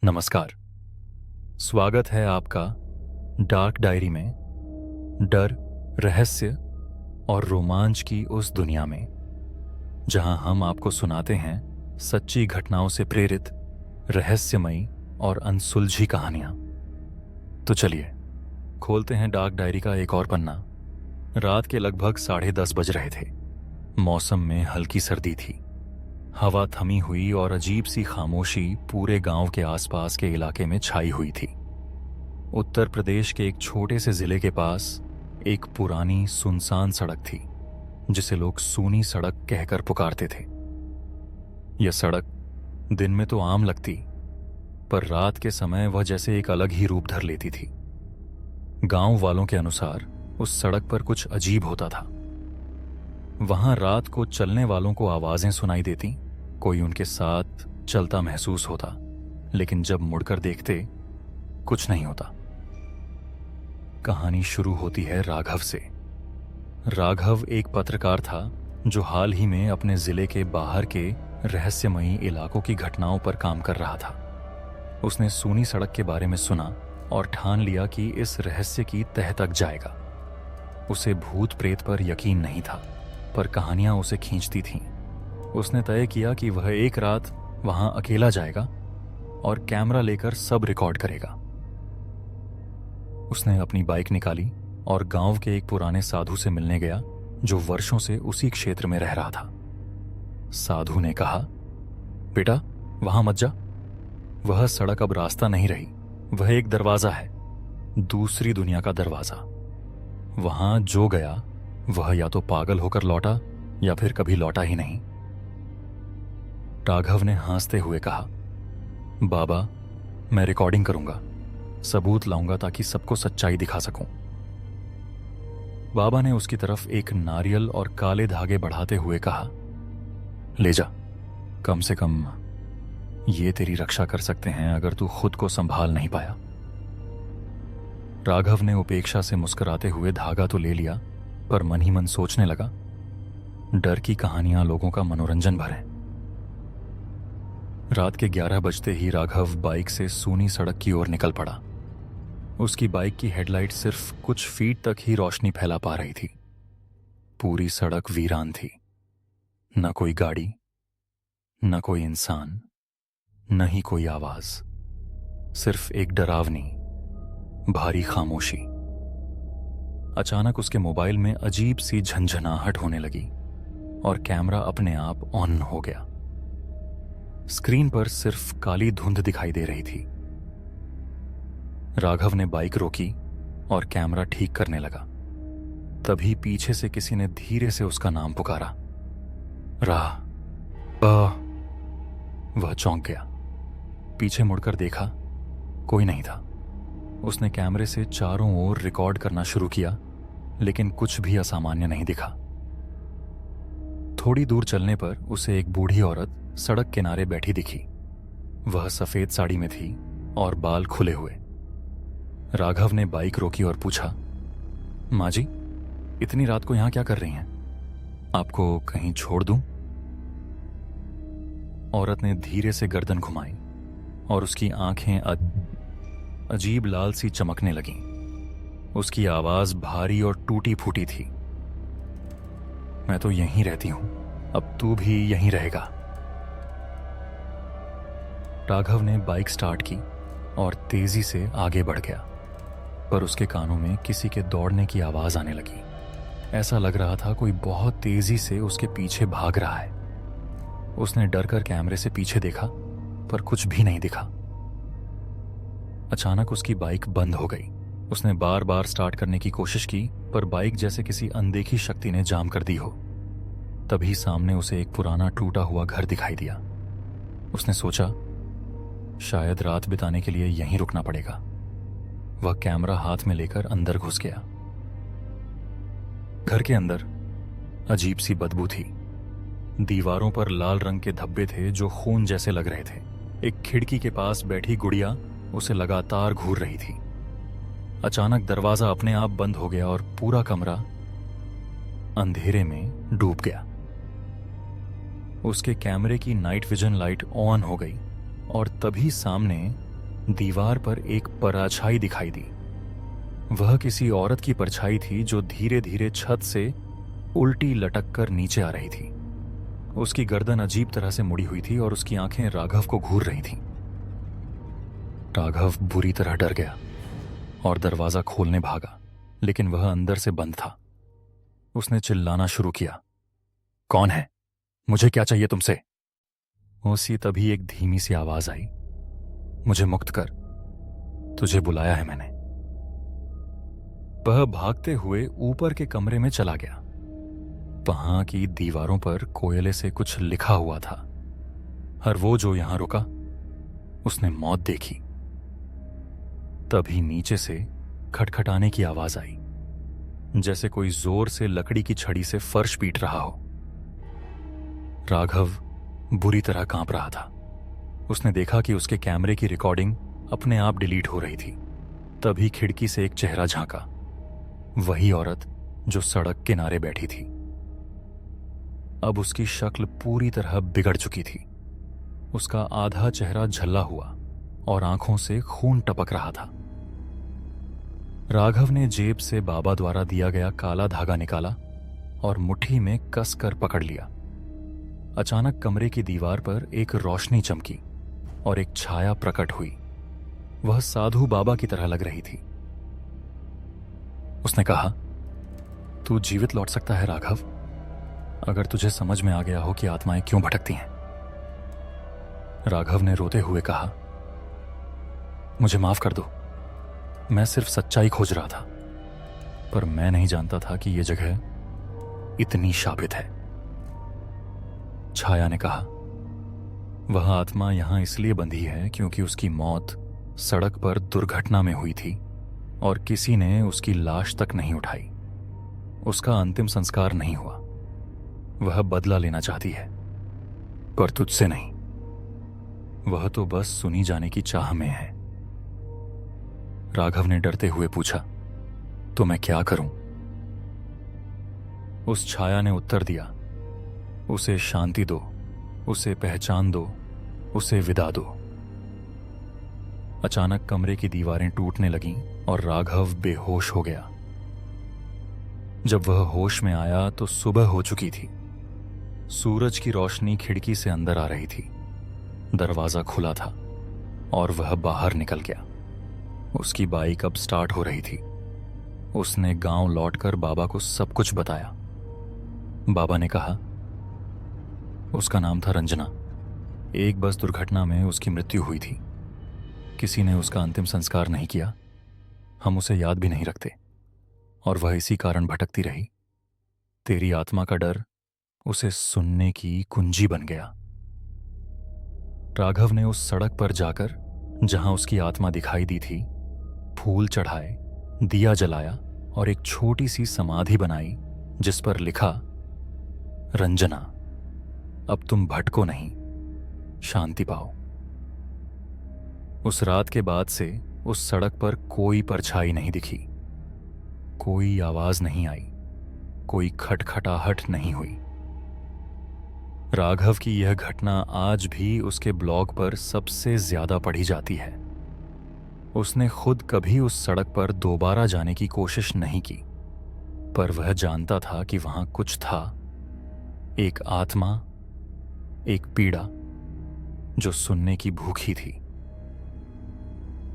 नमस्कार। स्वागत है आपका डार्क डायरी में। डर, रहस्य और रोमांच की उस दुनिया में जहां हम आपको सुनाते हैं सच्ची घटनाओं से प्रेरित रहस्यमयी और अनसुलझी कहानियां। तो चलिए खोलते हैं डार्क डायरी का एक और पन्ना। रात के लगभग 10:30 बज रहे थे। मौसम में हल्की सर्दी थी। हवा थमी हुई और अजीब सी खामोशी पूरे गांव के आसपास के इलाके में छाई हुई थी। उत्तर प्रदेश के एक छोटे से जिले के पास एक पुरानी सुनसान सड़क थी जिसे लोग सूनी सड़क कहकर पुकारते थे। यह सड़क दिन में तो आम लगती, पर रात के समय वह जैसे एक अलग ही रूप धर लेती थी। गांव वालों के अनुसार उस सड़क पर कुछ अजीब होता था। वहां रात को चलने वालों को आवाजें सुनाई देती, कोई उनके साथ चलता महसूस होता, लेकिन जब मुड़कर देखते कुछ नहीं होता। कहानी शुरू होती है राघव से। राघव एक पत्रकार था जो हाल ही में अपने जिले के बाहर के रहस्यमयी इलाकों की घटनाओं पर काम कर रहा था। उसने सूनी सड़क के बारे में सुना और ठान लिया कि इस रहस्य की तह तक जाएगा। उसे भूत प्रेत पर यकीन नहीं था, पर कहानियां उसे खींचती थीं। उसने तय किया कि वह एक रात वहां अकेला जाएगा और कैमरा लेकर सब रिकॉर्ड करेगा। उसने अपनी बाइक निकाली और गांव के एक पुराने साधु से मिलने गया जो वर्षों से उसी क्षेत्र में रह रहा था। साधु ने कहा, बेटा वहां मत जा, वह सड़क अब रास्ता नहीं रही, वह एक दरवाजा है, दूसरी दुनिया का दरवाजा। वहां जो गया वह या तो पागल होकर लौटा या फिर कभी लौटा ही नहीं। राघव ने हंसते हुए कहा, बाबा मैं रिकॉर्डिंग करूंगा, सबूत लाऊंगा ताकि सबको सच्चाई दिखा सकूं। बाबा ने उसकी तरफ एक नारियल और काले धागे बढ़ाते हुए कहा, ले जा, कम से कम ये तेरी रक्षा कर सकते हैं अगर तू खुद को संभाल नहीं पाया। राघव ने उपेक्षा से मुस्कुराते हुए धागा तो ले लिया, पर मन ही मन सोचने लगा, डर की कहानियां लोगों का मनोरंजन भर है। रात के 11 बजते ही राघव बाइक से सूनी सड़क की ओर निकल पड़ा। उसकी बाइक की हेडलाइट सिर्फ कुछ फीट तक ही रोशनी फैला पा रही थी। पूरी सड़क वीरान थी। न कोई गाड़ी, न कोई इंसान, न ही कोई आवाज, सिर्फ एक डरावनी भारी खामोशी। अचानक उसके मोबाइल में अजीब सी झंझनाहट होने लगी और कैमरा अपने आप ऑन हो गया। स्क्रीन पर सिर्फ काली धुंध दिखाई दे रही थी। राघव ने बाइक रोकी और कैमरा ठीक करने लगा। तभी पीछे से किसी ने धीरे से उसका नाम पुकारा, राह। वह चौंक गया। पीछे मुड़कर देखा, कोई नहीं था। उसने कैमरे से चारों ओर रिकॉर्ड करना शुरू किया, लेकिन कुछ भी असामान्य नहीं दिखा। थोड़ी दूर चलने पर उसे एक बूढ़ी औरत सड़क किनारे बैठी दिखी। वह सफेद साड़ी में थी और बाल खुले हुए। राघव ने बाइक रोकी और पूछा, माँ जी, इतनी रात को यहां क्या कर रही हैं? आपको कहीं छोड़ दूं? औरत ने धीरे से गर्दन घुमाई और उसकी आंखें अजीब लाल सी चमकने लगीं। उसकी आवाज भारी और टूटी फूटी थी। मैं तो यहीं रहती हूं, अब तू भी यहीं रहेगा। राघव ने बाइक स्टार्ट की और तेजी से आगे बढ़ गया, पर उसके कानों में किसी के दौड़ने की आवाज आने लगी। ऐसा लग रहा था कोई बहुत तेजी से उसके पीछे भाग रहा है। उसने डरकर कैमरे से पीछे देखा, पर कुछ भी नहीं दिखा। अचानक उसकी बाइक बंद हो गई। उसने बार बार स्टार्ट करने की कोशिश की, पर बाइक जैसे किसी अनदेखी शक्ति ने जाम कर दी हो। तभी सामने उसे एक पुराना टूटा हुआ घर दिखाई दिया। उसने सोचा, शायद रात बिताने के लिए यहीं रुकना पड़ेगा। वह कैमरा हाथ में लेकर अंदर घुस गया। घर के अंदर अजीब सी बदबू थी। दीवारों पर लाल रंग के धब्बे थे जो खून जैसे लग रहे थे। एक खिड़की के पास बैठी गुड़िया उसे लगातार घूर रही थी। अचानक दरवाजा अपने आप बंद हो गया और पूरा कमरा अंधेरे में डूब गया। उसके कैमरे की नाइट विजन लाइट ऑन हो गई और तभी सामने दीवार पर एक परछाई दिखाई दी। वह किसी औरत की परछाई थी जो धीरे धीरे छत से उल्टी लटक कर नीचे आ रही थी। उसकी गर्दन अजीब तरह से मुड़ी हुई थी और उसकी आंखें राघव को घूर रही थीं। राघव बुरी तरह डर गया और दरवाजा खोलने भागा, लेकिन वह अंदर से बंद था। उसने चिल्लाना शुरू किया, कौन है? मुझे क्या चाहिए तुमसे? उसी तभी एक धीमी सी आवाज आई, मुझे मुक्त कर, तुझे बुलाया है मैंने। वह भागते हुए ऊपर के कमरे में चला गया। वहां की दीवारों पर कोयले से कुछ लिखा हुआ था, हर वो जो यहां रुका उसने मौत देखी। तभी नीचे से खटखटाने की आवाज आई, जैसे कोई जोर से लकड़ी की छड़ी से फर्श पीट रहा हो। राघव बुरी तरह कांप रहा था। उसने देखा कि उसके कैमरे की रिकॉर्डिंग अपने आप डिलीट हो रही थी। तभी खिड़की से एक चेहरा झांका, वही औरत जो सड़क किनारे बैठी थी। अब उसकी शक्ल पूरी तरह बिगड़ चुकी थी। उसका आधा चेहरा झल्ला हुआ और आंखों से खून टपक रहा था। राघव ने जेब से बाबा द्वारा दिया गया काला धागा निकाला और मुट्ठी में कस कर पकड़ लिया। अचानक कमरे की दीवार पर एक रोशनी चमकी और एक छाया प्रकट हुई। वह साधु बाबा की तरह लग रही थी। उसने कहा, तू जीवित लौट सकता है राघव, अगर तुझे समझ में आ गया हो कि आत्माएं क्यों भटकती हैं। राघव ने रोते हुए कहा, मुझे माफ कर दो, मैं सिर्फ सच्चाई खोज रहा था, पर मैं नहीं जानता था कि यह जगह इतनी शापित है। छाया ने कहा, वह आत्मा यहां इसलिए बंधी है क्योंकि उसकी मौत सड़क पर दुर्घटना में हुई थी और किसी ने उसकी लाश तक नहीं उठाई। उसका अंतिम संस्कार नहीं हुआ। वह बदला लेना चाहती है, पर तुझसे नहीं। वह तो बस सुनी जाने की चाह में है। राघव ने डरते हुए पूछा, तो मैं क्या करूं? उस छाया ने उत्तर दिया, उसे शांति दो, उसे पहचान दो, उसे विदा दो। अचानक कमरे की दीवारें टूटने लगीं और राघव बेहोश हो गया। जब वह होश में आया तो सुबह हो चुकी थी। सूरज की रोशनी खिड़की से अंदर आ रही थी। दरवाजा खुला था और वह बाहर निकल गया। उसकी बाइक अब स्टार्ट हो रही थी। उसने गांव लौटकर बाबा को सब कुछ बताया। बाबा ने कहा, उसका नाम था रंजना। एक बस दुर्घटना में उसकी मृत्यु हुई थी। किसी ने उसका अंतिम संस्कार नहीं किया। हम उसे याद भी नहीं रखते और वह इसी कारण भटकती रही। तेरी आत्मा का डर उसे सुनने की कुंजी बन गया। राघव ने उस सड़क पर जाकर जहां उसकी आत्मा दिखाई दी थी, फूल चढ़ाए, दिया जलाया और एक छोटी सी समाधि बनाई जिस पर लिखा, रंजना, अब तुम भटको नहीं, शांति पाओ। उस रात के बाद से उस सड़क पर कोई परछाई नहीं दिखी, कोई आवाज नहीं आई, कोई खटखटाहट नहीं हुई। राघव की यह घटना आज भी उसके ब्लॉग पर सबसे ज्यादा पढ़ी जाती है। उसने खुद कभी उस सड़क पर दोबारा जाने की कोशिश नहीं की, पर वह जानता था कि वहां कुछ था, एक आत्मा, एक पीड़ा जो सुनने की भूखी थी।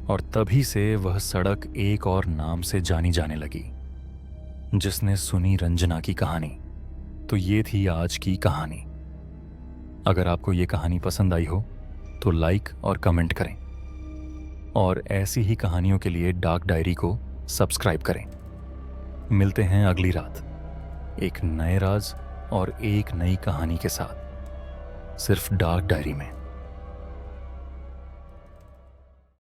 और तभी से वह सड़क एक और नाम से जानी जाने लगी। जिसने सुनी रंजना की कहानी, तो ये थी आज की कहानी। अगर आपको ये कहानी पसंद आई हो तो लाइक और कमेंट करें और ऐसी ही कहानियों के लिए डार्क डायरी को सब्सक्राइब करें। मिलते हैं अगली रात एक नए राज और एक नई कहानी के साथ, सिर्फ डार्क डायरी में।